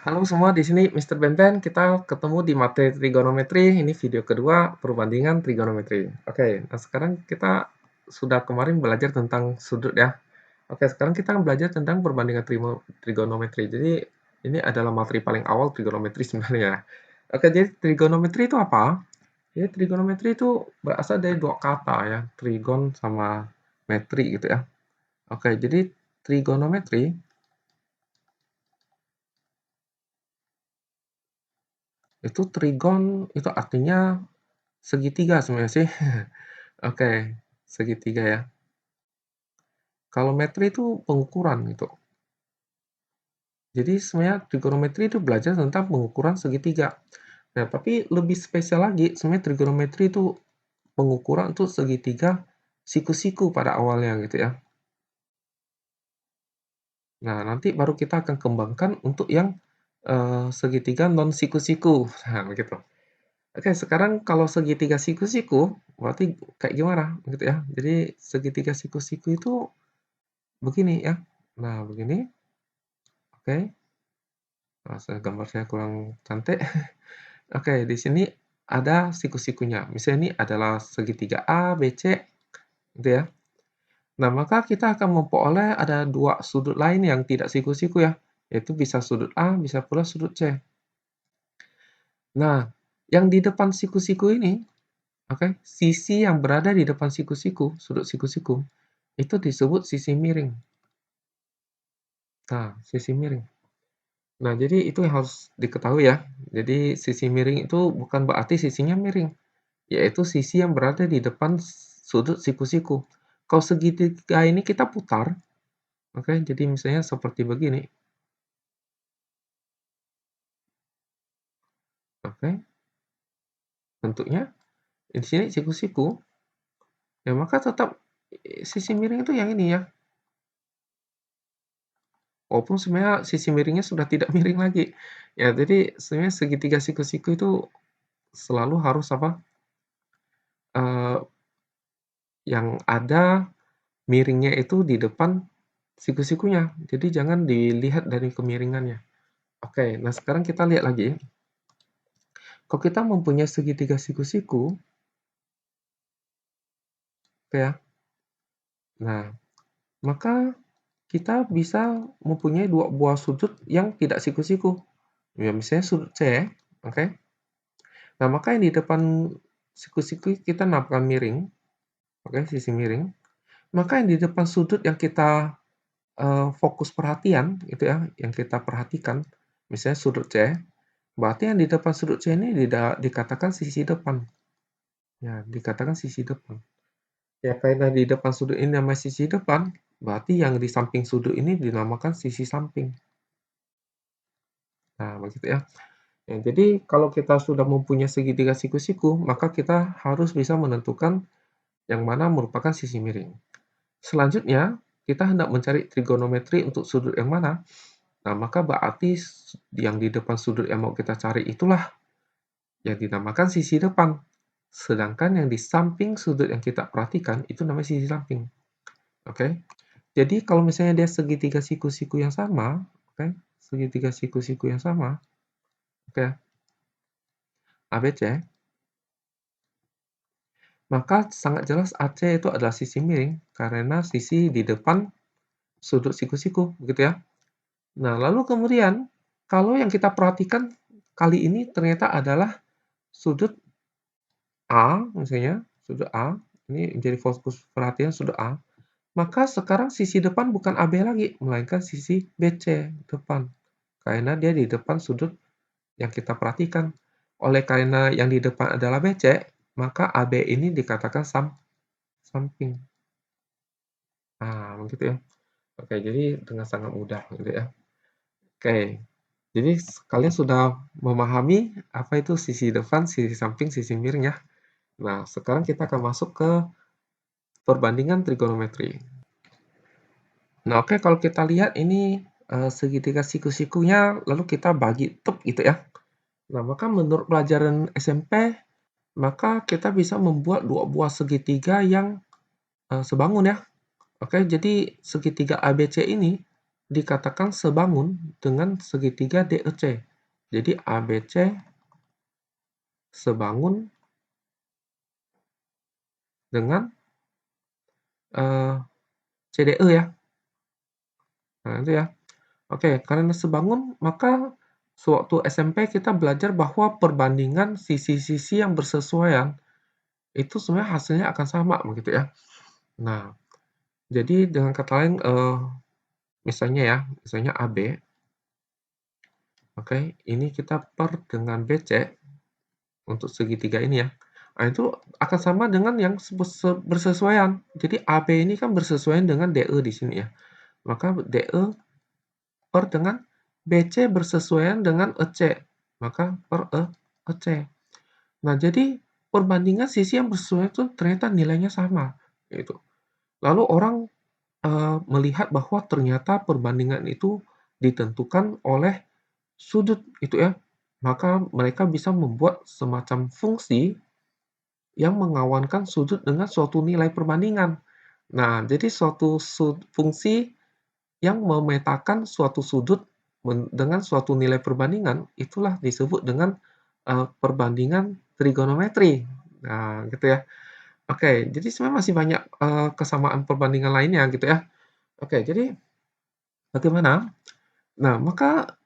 Halo semua, di sini Mr. Benben. Kita ketemu di materi trigonometri. Ini video kedua perbandingan trigonometri. Oke, nah sekarang kita sudah kemarin belajar tentang sudut ya. Oke, sekarang kita akan belajar tentang perbandingan trigonometri. Jadi ini adalah materi paling awal trigonometri sebenarnya. Oke, jadi trigonometri itu apa? Jadi trigonometri itu berasal dari dua kata ya, trigon sama metri gitu ya. Oke, jadi trigonometri itu trigon itu artinya segitiga sebenarnya sih. Oke, segitiga ya. Kalau metri itu pengukuran gitu. Jadi sebenarnya trigonometri itu belajar tentang pengukuran segitiga. Nah, tapi lebih spesial lagi, sebenarnya trigonometri itu pengukuran untuk segitiga siku-siku pada awalnya gitu ya. Nah, nanti baru kita akan kembangkan untuk yang segitiga non siku-siku. Nah, begitu. Oke, sekarang kalau segitiga siku-siku, berarti kayak gimana gitu ya. Jadi segitiga siku-siku itu begini ya. Nah, begini. Oke. Nah, gambar saya kurang cantik. Oke, di sini ada siku-sikunya. Misalnya ini adalah segitiga A, B, C, gitu ya. Nah, maka kita akan memperoleh ada dua sudut lain yang tidak siku-siku ya, yaitu bisa sudut A, bisa pula sudut C. Nah, yang di depan siku-siku ini, oke, sisi yang berada di depan siku-siku, sudut siku-siku, itu disebut sisi miring. Nah, sisi miring. Nah, jadi itu yang harus diketahui ya. Jadi sisi miring itu bukan berarti sisinya miring, yaitu sisi yang berada di depan sudut siku-siku. Kalau segitiga ini kita putar, oke, jadi misalnya seperti begini. Oke, bentuknya di sini siku-siku, ya maka tetap sisi miring itu yang ini ya. Walaupun sebenarnya sisi miringnya sudah tidak miring lagi. Ya, jadi sebenarnya segitiga siku-siku itu selalu harus apa? eh, yang ada miringnya itu di depan siku-sikunya. Jadi jangan dilihat dari kemiringannya. Oke, nah sekarang kita lihat lagi. Kalau kita mempunyai segitiga siku-siku, oke ya. Nah, maka kita bisa mempunyai dua buah sudut yang tidak siku-siku. Ya, misalnya sudut C, oke. Nah, maka yang di depan siku-siku kita namakan miring, oke, sisi miring. Maka yang di depan sudut yang kita fokus perhatian, gitu ya, yang kita perhatikan, misalnya sudut C, berarti yang di depan sudut C ini dikatakan sisi depan. Ya, dikatakan sisi depan. Ya, karena di depan sudut ini namanya sisi depan, berarti yang di samping sudut ini dinamakan sisi samping. Nah, begitu ya. Ya, jadi kalau kita sudah mempunyai segitiga siku-siku, maka kita harus bisa menentukan yang mana merupakan sisi miring. Selanjutnya, kita hendak mencari trigonometri untuk sudut yang mana. Nah, maka berarti yang di depan sudut yang mau kita cari itulah yang dinamakan sisi depan. Sedangkan yang di samping sudut yang kita perhatikan itu namanya sisi samping. Oke. Jadi kalau misalnya dia segitiga siku-siku yang sama, oke, segitiga siku-siku yang sama, oke, ABC, maka sangat jelas AC itu adalah sisi miring karena sisi di depan sudut siku-siku, begitu ya. Nah, lalu kemudian kalau yang kita perhatikan kali ini ternyata adalah sudut A, misalnya sudut A, ini menjadi fokus perhatian sudut A, maka sekarang sisi depan bukan AB lagi, melainkan sisi BC depan. Karena dia di depan sudut yang kita perhatikan. Oleh karena yang di depan adalah BC, maka AB ini dikatakan samping. Nah, begitu ya. Oke, jadi dengan sangat mudah gitu ya. Oke, jadi kalian sudah memahami apa itu sisi depan, sisi samping, sisi miring ya. Nah, sekarang kita akan masuk ke perbandingan trigonometri. Nah, oke, kalau kita lihat ini segitiga siku-sikunya, lalu kita bagi tuk gitu ya. Nah, maka menurut pelajaran SMP, maka kita bisa membuat dua buah segitiga yang sebangun ya. Oke, jadi segitiga ABC ini dikatakan sebangun dengan segitiga DEC. Jadi ABC sebangun dengan CDE ya. Nah, itu ya. Oke, karena sebangun, maka sewaktu SMP kita belajar bahwa perbandingan sisi-sisi yang bersesuaian itu sebenarnya hasilnya akan sama begitu ya. Nah, jadi dengan kata lain, misalnya ya, misalnya AB, oke, ini kita per dengan BC untuk segitiga ini ya. Nah, itu akan sama dengan yang bersesuaian. Jadi AB ini kan bersesuaian dengan DE di sini ya. Maka DE per dengan BC bersesuaian dengan EC, maka per EC. Nah, jadi perbandingan sisi yang bersesuaian itu ternyata nilainya sama, gitu. Lalu orang melihat bahwa ternyata perbandingan itu ditentukan oleh sudut, itu ya. Maka mereka bisa membuat semacam fungsi yang mengawankan sudut dengan suatu nilai perbandingan. Nah, jadi suatu fungsi yang memetakan suatu sudut dengan suatu nilai perbandingan, itulah disebut dengan perbandingan trigonometri. Nah, gitu ya. Oke, jadi sebenarnya masih banyak kesamaan perbandingan lainnya gitu ya. Oke, jadi bagaimana? Nah, maka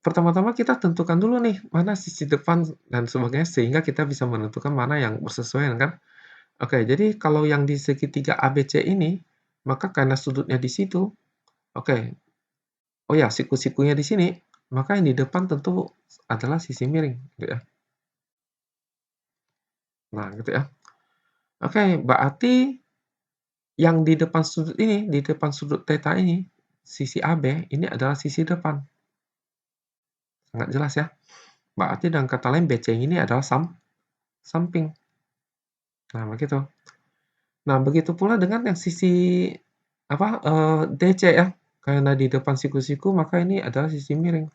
pertama-tama kita tentukan dulu nih mana sisi depan dan sebagainya sehingga kita bisa menentukan mana yang bersesuaian kan. Oke, jadi kalau yang di segitiga ABC ini, maka karena sudutnya di situ, oke, oh ya, siku-sikunya di sini, maka yang di depan tentu adalah sisi miring, gitu ya. Nah, gitu ya. Oke, berarti yang di depan sudut ini, di depan sudut theta ini, sisi AB ini adalah sisi depan. Sangat jelas ya. Berarti dengan kata lain BC ini adalah samping. Nah, begitu. Nah, begitu pula dengan yang sisi apa DC ya. Karena di depan siku-siku, maka ini adalah sisi miring.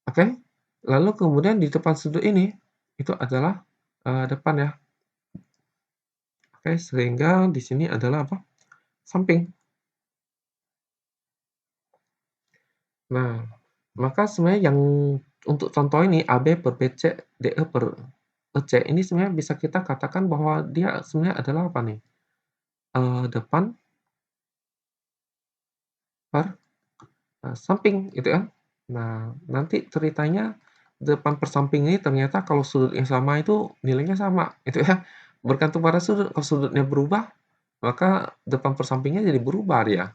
Oke. Lalu kemudian di depan sudut ini itu adalah depan ya. Oke, sehingga di sini adalah apa? Samping. Nah, maka sebenarnya yang untuk contoh ini AB per BC, DE per EC ini sebenarnya bisa kita katakan bahwa dia sebenarnya adalah apa nih? Depan per samping gitu kan. Nah, nanti ceritanya depan per samping ini ternyata kalau sudutnya sama itu nilainya sama gitu ya. Bergantung pada sudut, kalau sudutnya berubah maka depan per sampingnya jadi berubah dia.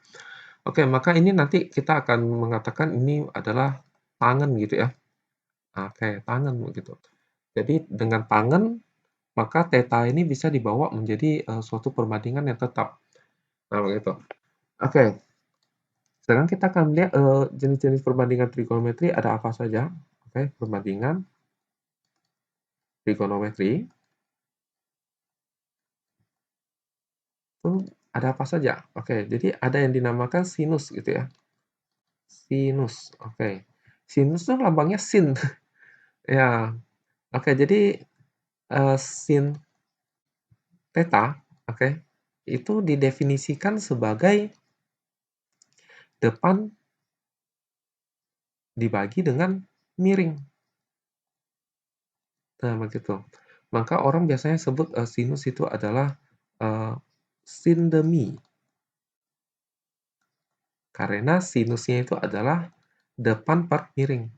Oke, maka ini nanti kita akan mengatakan ini adalah tangen gitu ya. Oke, tangen begitu. Jadi dengan tangen maka theta ini bisa dibawa menjadi suatu perbandingan yang tetap. Nah, begitu. Oke, sekarang kita akan lihat jenis-jenis perbandingan trigonometri ada apa saja. Oke, perbandingan trigonometri itu ada apa saja. Oke, jadi ada yang dinamakan sinus gitu ya. Sinus. Oke. Sinus itu lambangnya sin. Ya. Oke, jadi sin theta, oke, itu didefinisikan sebagai depan dibagi dengan miring. Nah, begitu. Maka orang biasanya sebut sinus itu adalah sin demi. Karena sinusnya itu adalah depan per miring.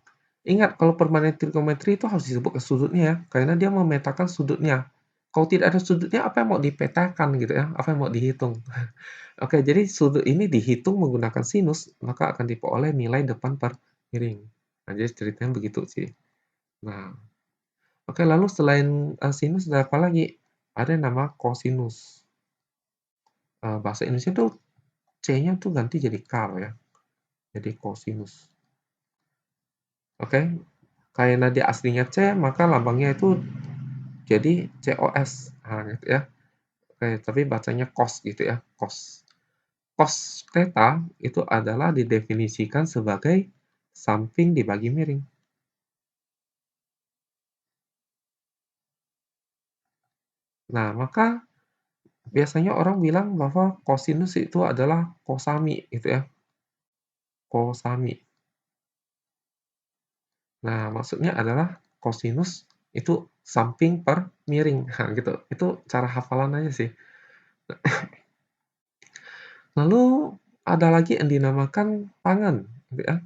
Ingat, kalau perbandingan trigonometri itu harus disebut ke sudutnya ya, karena dia memetakan sudutnya. Kalau tidak ada sudutnya, apa yang mau dipetakan gitu ya? Apa yang mau dihitung? Oke, jadi sudut ini dihitung menggunakan sinus, maka akan diperoleh nilai depan per miring. Nah, jadi ceritanya begitu sih. Nah, oke, lalu selain sinus ada apa lagi? Ada yang nama kosinus. Bahasa Indonesia tuh C-nya tuh ganti jadi K ya. Jadi kosinus. Oke, karena dia aslinya C, maka lambangnya itu jadi COS. Nah, gitu ya. Oke, tapi bacanya cos gitu ya, cos. Cos theta itu adalah didefinisikan sebagai samping dibagi miring. Nah, maka biasanya orang bilang bahwa kosinus itu adalah kosami gitu ya, kosami. Nah, maksudnya adalah kosinus itu samping per miring, nah gitu. Itu cara hafalan aja sih. Lalu ada lagi yang dinamakan tangen, gitu ya,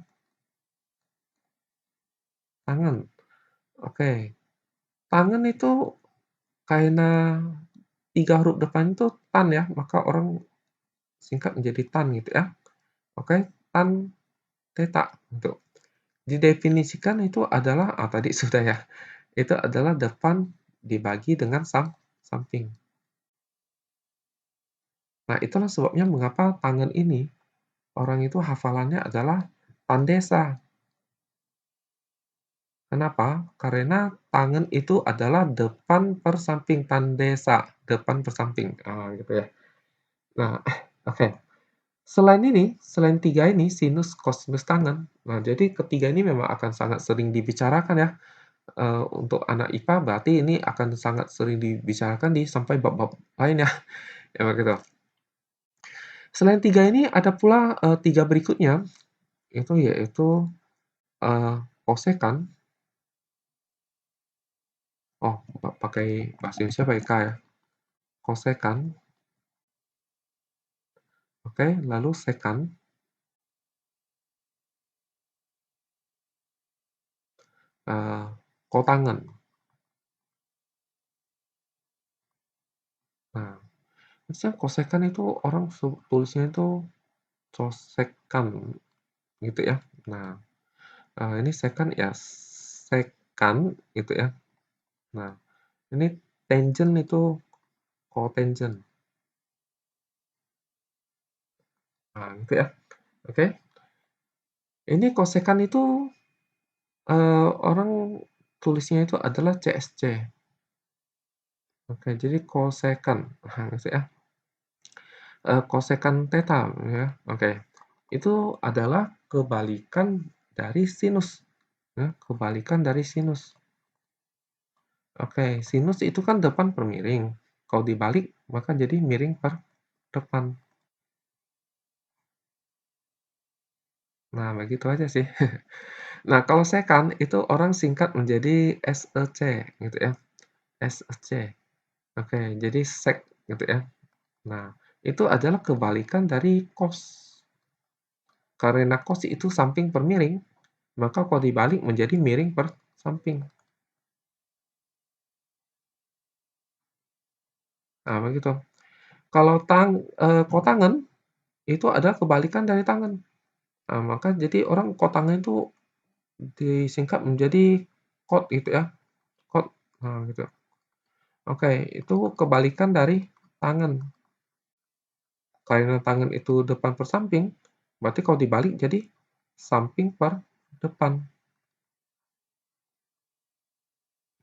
tangen. Oke, tangen itu karena 3 huruf depan itu tan ya, maka orang singkat menjadi tan gitu ya. Oke, tan teta gitu. Didefinisikan itu adalah tadi sudah ya, itu adalah depan dibagi dengan samping. Nah, itulah sebabnya mengapa tangen ini, orang itu hafalannya adalah tandesa. Kenapa? Karena tangen itu adalah depan per samping, tandesa, depan per samping, gitu ya. Nah, oke. Selain 3 ini, sinus, kosinus, tangen. Nah, jadi ketiga ini memang akan sangat sering dibicarakan ya, untuk anak IPA berarti ini akan sangat sering dibicarakan di sampai bab-bab lain ya, ya begitu. Selain 3 ini ada pula, 3 berikutnya, itu yaitu, kosekan. Oh, pakai bahasa Indonesia pakai K ya, kosekan, oke, lalu sekan, eee, kotangen. Nah, biasanya kosekan itu orang tulisnya itu cosekan gitu ya. Nah, ini second ya sekan gitu ya. Nah, ini tangent itu cotangent. Nah, gitu ya. Oke. Ini kosekan itu, orang tulisnya itu adalah CSC. Oke, jadi kosekan. Nah, gitu ya. Kosekan theta ya. Oke. Itu adalah kebalikan dari sinus ya, kebalikan dari sinus. Oke, sinus itu kan depan per miring. Kalau dibalik maka jadi miring per depan. Nah, begitu aja sih. Nah, kalau sekan itu orang singkat menjadi SEC gitu ya, SEC. Oke, jadi sek gitu ya. Nah, itu adalah kebalikan dari cos. Karena cos itu samping per miring, maka kalau dibalik menjadi miring per samping. Nah, begitu. Kalau kotangen itu adalah kebalikan dari tangen. Nah, maka jadi orang kotangen itu disingkat menjadi kot gitu ya, kot. Nah, gitu. Oke, itu kebalikan dari tangen. Karena tangan itu depan per samping, berarti kalau dibalik jadi samping per depan.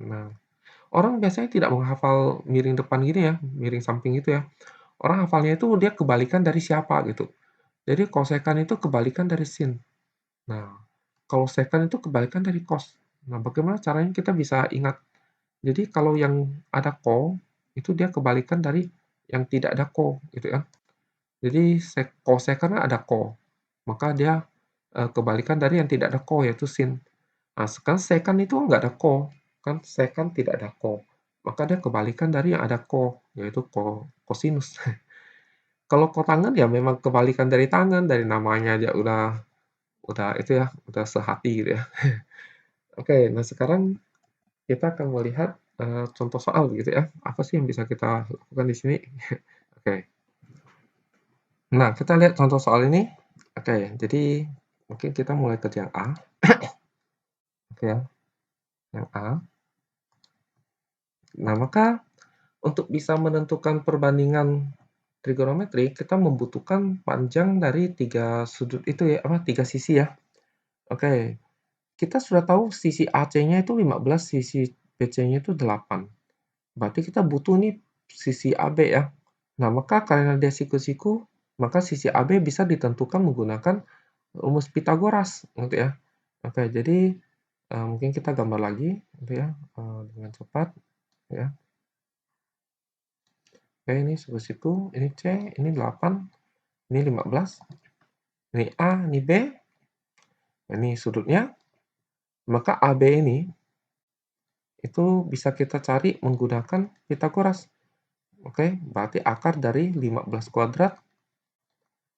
Nah, orang biasanya tidak menghafal miring depan gini ya, miring samping gitu ya. Orang hafalnya itu dia kebalikan dari siapa gitu. Jadi kosekan itu kebalikan dari sin. Nah, kalau sekan itu kebalikan dari kos. Nah, bagaimana caranya kita bisa ingat? Jadi kalau yang ada ko, itu dia kebalikan dari yang tidak ada ko, gitu ya. Jadi kosekan kan ada ko, maka dia, kebalikan dari yang tidak ada ko, yaitu sin. Nah, sekarang sekan itu nggak ada ko, kan sekan tidak ada ko, maka dia kebalikan dari yang ada ko, yaitu kosinus. Kalau kotangan ya memang kebalikan dari tangan, dari namanya aja udah itu ya, udah sehati gitu ya. Oke, nah sekarang kita akan melihat, contoh soal gitu ya, apa sih yang bisa kita lakukan di sini? Oke. Nah, kita lihat contoh soal ini. Oke, jadi mungkin kita mulai kerja yang A. Oke ya, yang A. Nah, maka untuk bisa menentukan perbandingan trigonometri, kita membutuhkan panjang dari 3 sudut itu ya, apa, 3 sisi ya. Oke, kita sudah tahu sisi AC-nya itu 15, sisi BC-nya itu 8. Berarti kita butuh nih sisi AB ya. Nah, maka karena dia siku-siku, maka sisi AB bisa ditentukan menggunakan rumus Pitagoras, gitu ya. Oke, jadi, mungkin kita gambar lagi, gitu ya, dengan cepat, ya. Oke, ini siku-siku, ini C, ini 8, ini 15, ini A, ini B, ini sudutnya. Maka AB ini itu bisa kita cari menggunakan Pitagoras. Oke, berarti akar dari 15 kuadrat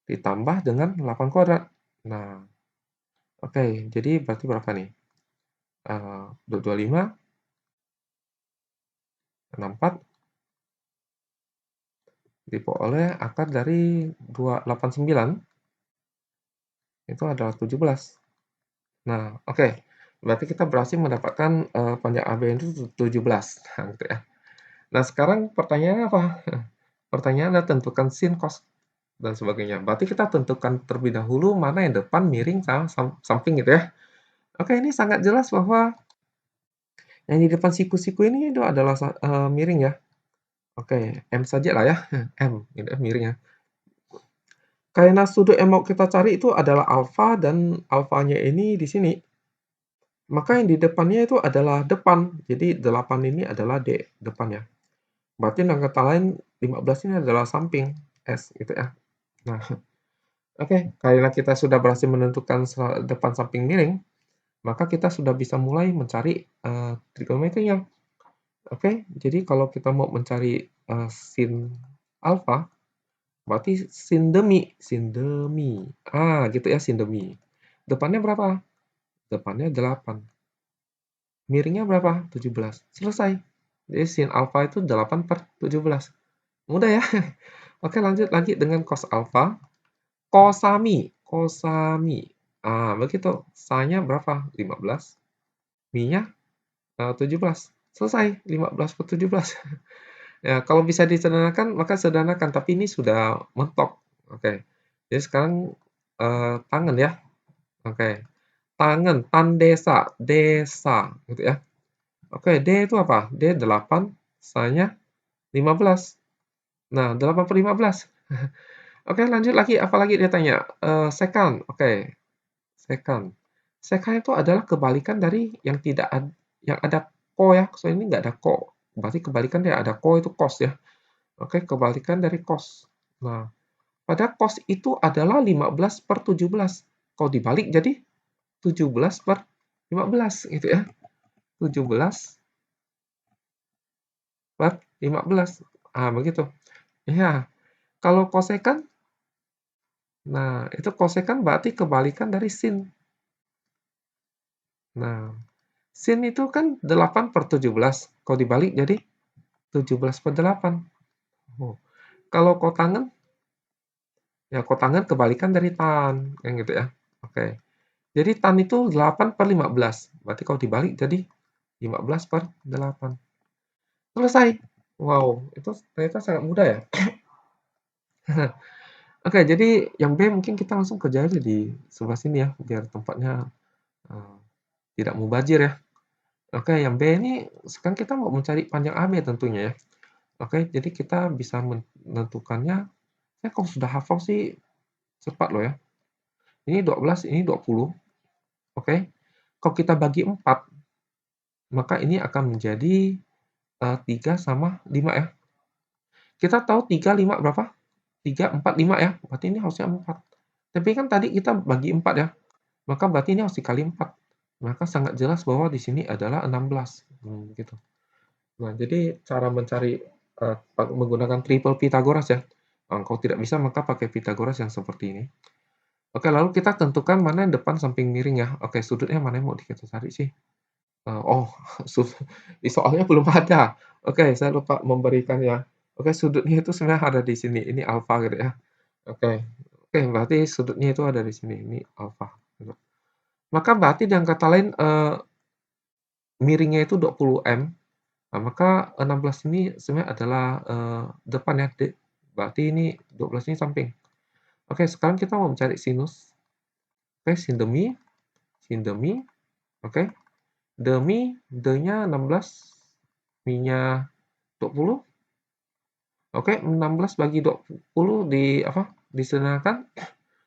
ditambah dengan 8 kuadrat. Nah, oke, jadi berarti berapa nih? 25, 64 diperoleh akar dari 289 itu adalah 17. Nah, oke. Berarti kita berhasil mendapatkan panjang AB itu 17. Nah, gitu ya. Nah, sekarang pertanyaannya apa? Pertanyaannya adalah tentukan sin, cos, dan sebagainya. Berarti kita tentukan terlebih dahulu mana yang depan, miring, sama samping gitu ya. Oke, ini sangat jelas bahwa yang di depan siku-siku ini itu adalah miring ya. Oke, M saja lah ya. M, gitu ya, miring ya. Karena sudut yang mau kita cari itu adalah alfa dan alfanya ini di sini. Maka yang di depannya itu adalah depan. Jadi 8 ini adalah D, depannya. Berarti dengan kata lain 15 ini adalah samping S gitu ya. Nah, oke, karena kita sudah berhasil menentukan depan samping miring, maka kita sudah bisa mulai mencari trigonometrinya. Oke, jadi kalau kita mau mencari sin alfa, berarti sin demi, gitu ya, sin demi. Depannya berapa? Depannya 8. Miringnya berapa? 17. Selesai. Jadi sin alfa itu 8/17. Mudah ya. Oke, lanjut lagi dengan cos alfa. Kosami. Begitu. Sanya berapa? 15. Mi-nya 17. Selesai. 15/17. Ya, kalau bisa disederhanakan, maka sederhanakan. Tapi ini sudah mentok. Oke. Jadi sekarang tangan ya. Oke. Tangan, desa. Gitu ya. Oke, D itu apa? D 8, sanya 15. Nah, 8/15. Oke, lanjut lagi. Apalagi dia tanya? Secant. Oke, secant. Secant itu adalah kebalikan dari yang tidak yang ada ko ya. So ini nggak ada ko. Berarti kebalikan dari ada ko itu cos ya. Oke, kebalikan dari cos. Nah, pada cos itu adalah 15/17. Kalau dibalik jadi 17/15 gitu ya. 17/15. Begitu. Iya. Kalau kosekan, nah itu kosekan berarti kebalikan dari sin. Nah, sin itu kan 8/17. Kalau dibalik jadi 17/8. Oh. Kalau kotangen, ya kotangen kebalikan dari tan, yang gitu ya. Oke. Jadi tan itu 8/15. Berarti kalau dibalik jadi 15/8. Selesai. Wow, itu ternyata sangat mudah ya. Oke, jadi yang B mungkin kita langsung kerja aja di sebelah sini ya, biar tempatnya eh, tidak mubazir ya. Oke, yang B ini sekarang kita mau mencari panjang AB tentunya ya. Oke, jadi kita bisa menentukannya. Saya kalau sudah hafal sih cepat loh ya. Ini 12, ini 20. Oke. Kalau kita bagi 4, maka ini akan menjadi 3 sama 5 ya. Kita tahu 3, 5 berapa? 3, 4, 5 ya. Berarti ini harusnya 4. Tapi kan tadi kita bagi 4 ya. Maka berarti ini harus dikali 4. Maka sangat jelas bahwa di sini adalah 16. Gitu. Nah, jadi cara mencari menggunakan triple Pythagoras ya. Kalau tidak bisa maka pakai Pythagoras yang seperti ini. Oke, lalu kita tentukan mana yang depan samping miring ya. Oke, sudutnya mana yang mau kita cari sih? Oh, di soalnya belum ada. Oke, saya lupa memberikan ya. Oke, sudutnya itu sebenarnya ada di sini. Ini alfa gitu ya. Oke. Oke, berarti sudutnya itu ada di sini. Ini alfa. Gitu. Maka berarti dengan kata lain miringnya itu 20 M. Nah, maka 16 ini sebenarnya adalah depan ya. Berarti ini 12 ini samping. Oke, sekarang kita mau mencari sinus. Oke, sin demi. Oke. Demi, D-nya 16, Mi-nya 20. Oke, 16 bagi 20 disederhanakan,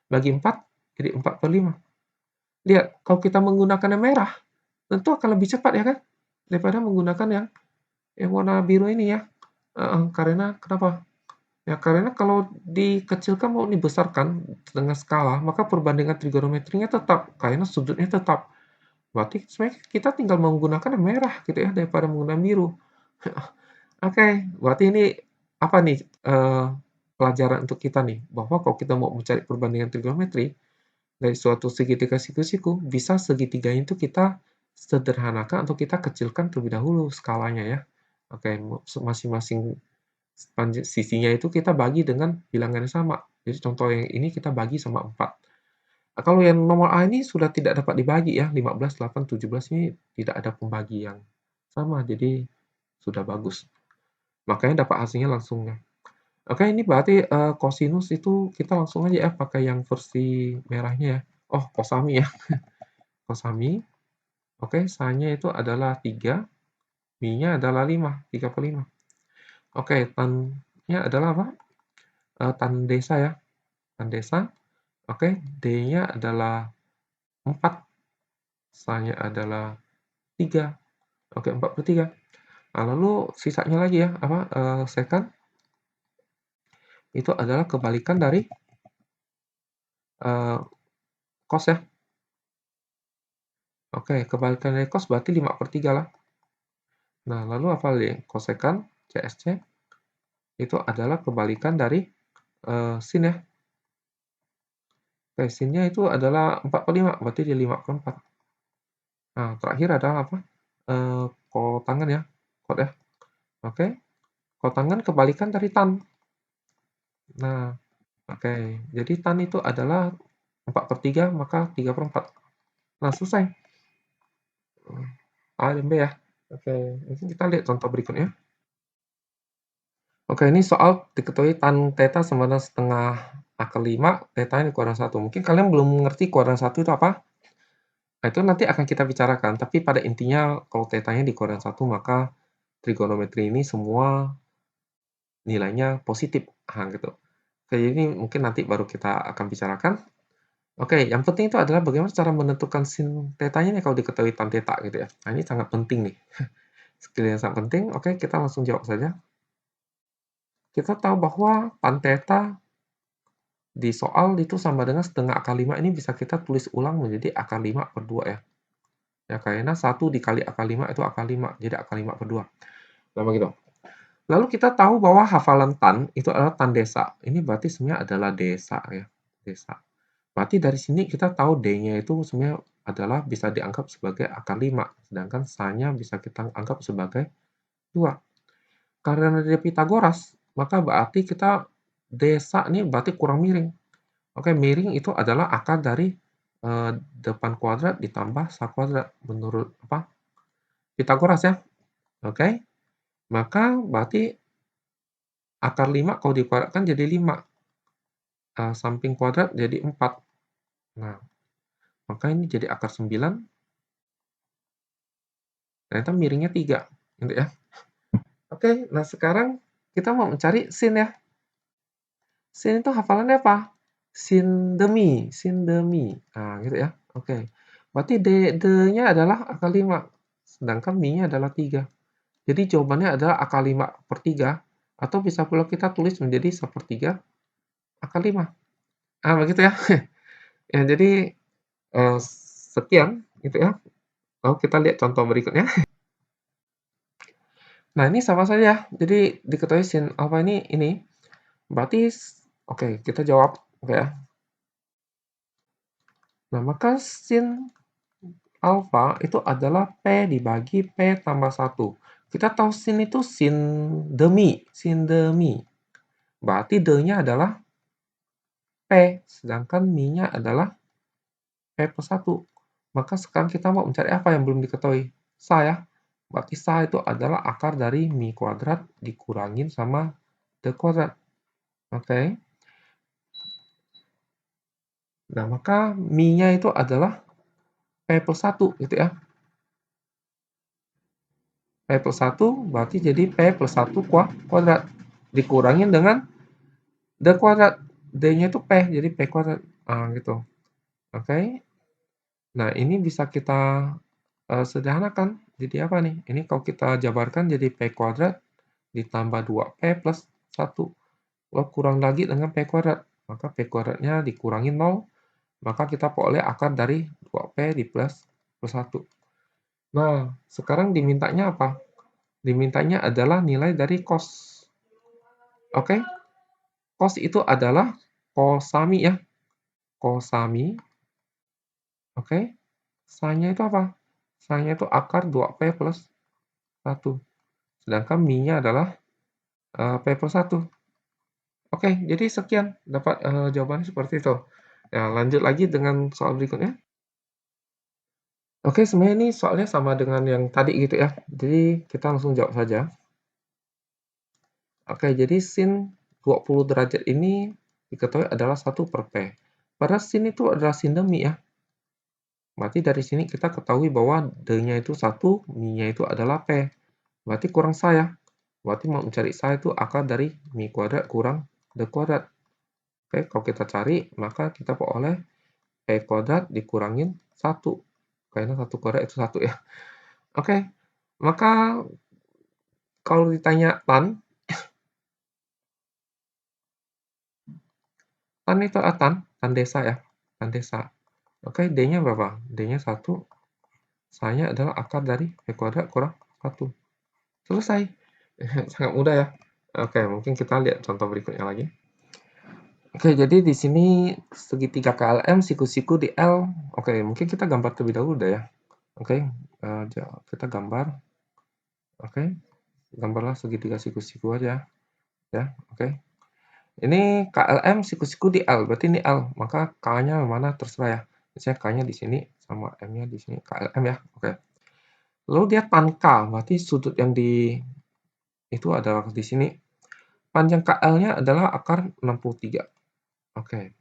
bagi 4, jadi 4/5. Lihat, kalau kita menggunakan yang merah, tentu akan lebih cepat ya kan? Daripada menggunakan yang warna biru ini ya. Karena kenapa? Ya, karena kalau dikecilkan mau dibesarkan dengan skala, maka perbandingan trigonometrinya tetap, karena sudutnya tetap. Berarti sebenarnya kita tinggal menggunakan yang merah gitu ya, daripada menggunakan biru. Oke, berarti ini apa nih, pelajaran untuk kita nih, bahwa kalau kita mau mencari perbandingan trigonometri dari suatu segitiga siku-siku, bisa segitiganya itu kita sederhanakan atau kita kecilkan terlebih dahulu skalanya ya. Oke, masing-masing sisinya itu kita bagi dengan bilangan yang sama. Jadi contoh yang ini kita bagi sama 4. Nah, kalau yang nomor A ini sudah tidak dapat dibagi ya, 15, 8, 17 ini tidak ada pembagi yang sama, jadi sudah bagus. Makanya dapat hasilnya langsung ya. Oke, ini berarti kosinus itu kita langsung aja ya pakai yang versi merahnya ya. Oh, kosami ya. Kosami. Oke, sanya itu adalah 3, mi-nya adalah 5, 3/5. Oke, tan-nya adalah apa? Tan desa ya. Tan desa. Oke, D-nya adalah 4, sanya adalah 3. Oke, 4/3. Nah, lalu sisanya lagi ya, apa, sekant itu adalah kebalikan dari cos ya. Oke, kebalikan dari cos berarti 5/3 lah. Nah, lalu apa lagi? Kosekan, CSC, itu adalah kebalikan dari sin ya. Oke, sinnya itu adalah 4/5, berarti dia 5/4. Nah, terakhir adalah apa? Kotangen ya, kot ya. Oke, kotangen kebalikan dari tan. Nah, oke, jadi tan itu adalah 4/3, maka 3/4. Nah, selesai. A dan B ya. Oke, mungkin kita lihat contoh berikutnya. Oke, ini soal diketahui tan theta sama dengan setengah akar 5, theta-nya dikuadran 1. Mungkin kalian belum mengerti kuadran 1 itu apa? Nah, itu nanti akan kita bicarakan, tapi pada intinya kalau theta-nya dikuadran 1, maka trigonometri ini semua nilainya positif. Gitu. Oke, ini mungkin nanti baru kita akan bicarakan. Oke, yang penting itu adalah bagaimana cara menentukan sin theta-nya nih kalau diketahui tan theta gitu ya. Nah, ini sangat penting nih. Skill yang sangat penting. Oke, kita langsung jawab saja. Kita tahu bahwa tan theta di soal itu sama dengan setengah akar 5 ini bisa kita tulis ulang menjadi akar 5/2 ya. Ya, karena 1 dikali akar 5 itu akar 5, jadi akar 5/2. Nah, begitu. Lalu kita tahu bahwa hafalan tan itu adalah tan desa. Ini berarti sebenarnya adalah desa ya, desa. Berarti dari sini kita tahu D-nya itu sebenarnya adalah bisa dianggap sebagai akar 5, sedangkan sa-nya bisa kita anggap sebagai 2. Karena dia Pitagoras, maka berarti kita desa ini berarti kurang miring. Oke, miring itu adalah akar dari depan kuadrat ditambah sa kuadrat menurut apa? Pitagoras ya. Oke. Maka berarti akar 5 kalau dikuadratkan jadi 5. Samping kuadrat jadi 4. Nah, maka ini jadi akar 9. Ternyata miringnya 3. Gitu ya. Oke, nah sekarang kita mau mencari sin ya. Sin itu hafalannya apa? Sin demi. Nah, gitu ya. Oke. Berarti D-nya adalah akar 5, sedangkan Mi-nya adalah 3. Jadi jawabannya adalah akar 5/3, atau bisa pula kita tulis menjadi 1/3 akar 5. Begitu ya. Ya, jadi sekian gitu ya. Lalu kita lihat contoh berikutnya. Nah, ini sama saja. Jadi diketahui sin alfa ini. Berarti oke, kita jawab oke ya. Nah, maka sin alfa itu adalah P dibagi P tambah 1. Kita tahu sin itu sin demi. Berarti D-nya adalah P, sedangkan Mi-nya adalah P/1. Maka sekarang kita mau mencari apa yang belum diketahui? Sa ya. Berarti sa itu adalah akar dari Mi kuadrat dikurangin sama D kuadrat. Oke. Nah, maka Mi-nya itu adalah P/1 gitu ya. P/1 berarti jadi P/1 kuadrat. Dikurangin dengan D kuadrat. D-nya itu P, jadi P kuadrat. Gitu. Oke. Nah, ini bisa kita sederhanakan. Jadi apa nih? Ini kalau kita jabarkan jadi P kuadrat ditambah 2P plus 1. Lalu kurang lagi dengan P kuadrat. Maka P kuadratnya dikurangi 0, maka kita peroleh akar dari 2P di plus 1. Nah, sekarang dimintanya apa? Dimintanya adalah nilai dari cos. Oke? Cos itu adalah cosami ya. Cosami. Oke? Sanya itu apa? Sanya itu akar 2P plus 1. Sedangkan mi-nya adalah P plus 1. Oke, jadi sekian dapat jawabannya seperti itu. Ya, lanjut lagi dengan soal berikutnya. Oke, sebenarnya ini soalnya sama dengan yang tadi gitu ya. Jadi kita langsung jawab saja. Oke, jadi sin 20 derajat ini diketahui adalah 1 per P. Padahal sin itu adalah sin demi ya. Berarti dari sini kita ketahui bahwa D-nya itu 1, Mi-nya itu adalah P. Berarti kurang sa ya. Berarti mau mencari sa itu akar dari Mi kuadrat kurang D kuadrat. Oke, kalau kita cari, maka kita peroleh P kuadrat dikurangin 1. Karena 1 kuadrat itu 1 ya. Oke, maka kalau ditanya tan itu adalah tan desa ya. Tan desa. Oke, D-nya berapa? D-nya 1. Sa-nya adalah akar dari P kuadrat kurang 1. Selesai. Sangat mudah ya. Oke, mungkin kita lihat contoh berikutnya lagi. Oke, jadi di sini segitiga KLM, siku-siku di L. Oke, mungkin kita gambar terlebih dahulu deh ya. Oke, kita gambar. Oke, gambarlah segitiga siku-siku aja. Ya, oke. Ini KLM, siku-siku di L, berarti ini L. Maka K-nya mana terserah ya. Misalnya K-nya di sini, sama M-nya di sini. KLM ya, oke. Lalu dia tan K, berarti sudut yang itu adalah di sini. Panjang KL-nya adalah akar 63. Oke.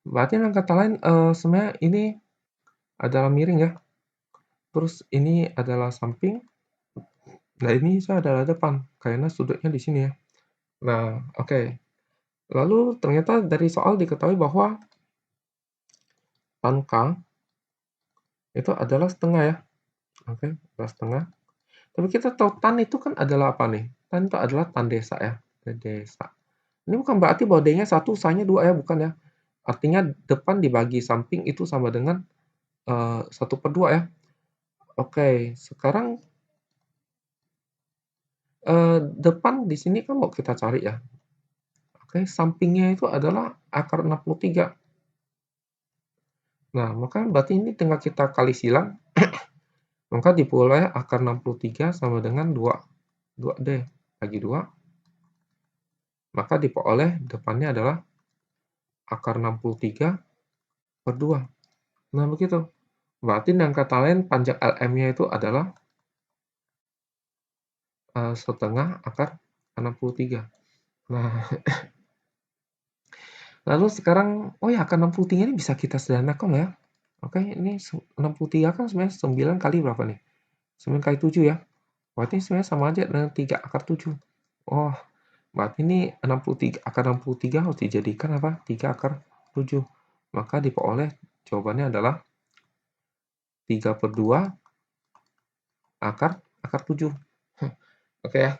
Berarti dengan kata lain, sebenarnya ini adalah miring ya. Terus ini adalah samping. Nah, ini saya adalah depan, karena sudutnya di sini ya. Nah, oke. Lalu ternyata dari soal diketahui bahwa tan K itu adalah setengah ya. Oke, adalah setengah. Tapi kita tahu tan itu kan adalah apa nih? Tan itu adalah tan desa ya. Desa. Ini bukan berarti bahwa D-nya 1, sa-nya 2 ya, bukan ya. Artinya depan dibagi samping itu sama dengan 1/2 ya. Oke, sekarang depan di sini kan mau kita cari ya. Oke, sampingnya itu adalah akar 63. Nah, maka berarti ini tinggal kita kali silang, maka diperoleh akar 63 sama dengan 2D bagi 2, maka diperoleh depannya adalah akar 63 per 2. Nah, begitu. Berarti dengan kata lain panjang LM-nya itu adalah setengah akar 63. Nah, lalu sekarang, oh ya, akar 63 ini bisa kita sederhanakan ya. Oke, ini 63 kan sebenarnya 9 kali berapa nih? 9 kali 7 ya. Berarti sebenarnya sama aja dengan 3 akar 7. Oh, berarti ini 63, akar 63 harus dijadikan apa? 3 akar 7. Maka diperoleh jawabannya adalah 3/2 akar 7. Oke ya.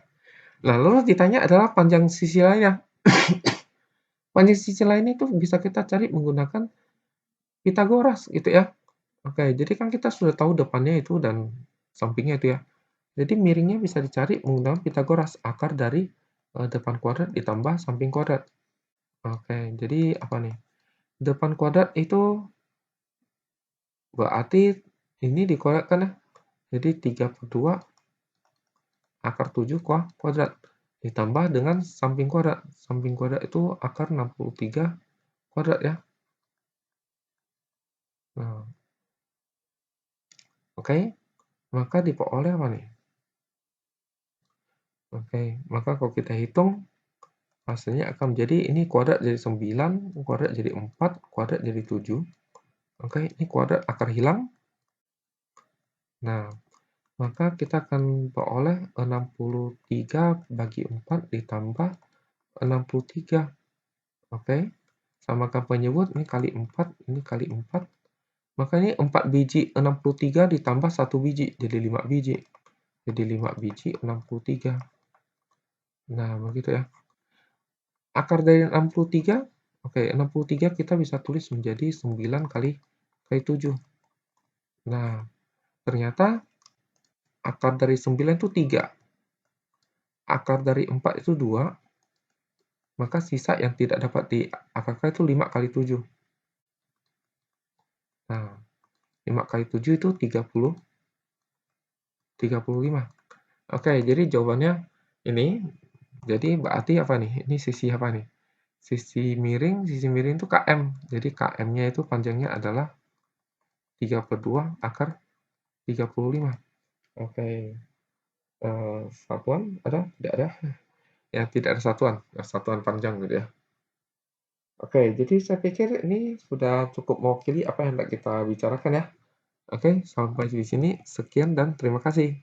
Lalu ditanya adalah panjang sisi lainnya. Panjang sisi lainnya itu bisa kita cari menggunakan Pitagoras gitu ya. Oke, jadi kan kita sudah tahu depannya itu dan sampingnya itu ya. Jadi miringnya bisa dicari menggunakan Pitagoras, akar dari depan kuadrat ditambah samping kuadrat. Oke, jadi apa nih? Depan kuadrat itu berarti ini dikuadratkan ya. Jadi 3/2 akar 7 kuadrat ditambah dengan samping kuadrat. Samping kuadrat itu akar 63 kuadrat ya. Nah, oke. Maka diperoleh apa nih? Oke, maka kalau kita hitung hasilnya akan menjadi ini kuadrat jadi 9, kuadrat jadi 4, kuadrat jadi 7. Oke, ini kuadrat akar hilang. Nah, maka kita akan peroleh 63 bagi 4 ditambah 63. Oke, samakan penyebut, ini kali 4, ini kali 4. Maka ini 4 biji 63 ditambah 1 biji, jadi 5 biji. Jadi 5 biji 63. Nah, begitu ya. Akar dari 63, oke, 63 kita bisa tulis menjadi 9 kali 7. Nah, ternyata akar dari 9 itu 3, akar dari 4 itu 2, maka sisa yang tidak dapat diakarkan itu 5 kali 7. Nah, 5 kali 7 itu 35. Oke, jadi jawabannya ini. Jadi berarti apa nih? Ini sisi apa nih? Sisi miring itu KM. Jadi KM-nya itu panjangnya adalah 3/2 akar 35. Oke, satuan ada? Tidak ada? Ya, tidak ada satuan, satuan panjang gitu ya. Oke, jadi saya pikir ini sudah cukup mewakili apa yang hendak kita bicarakan ya. Oke, sampai di sini. Sekian dan terima kasih.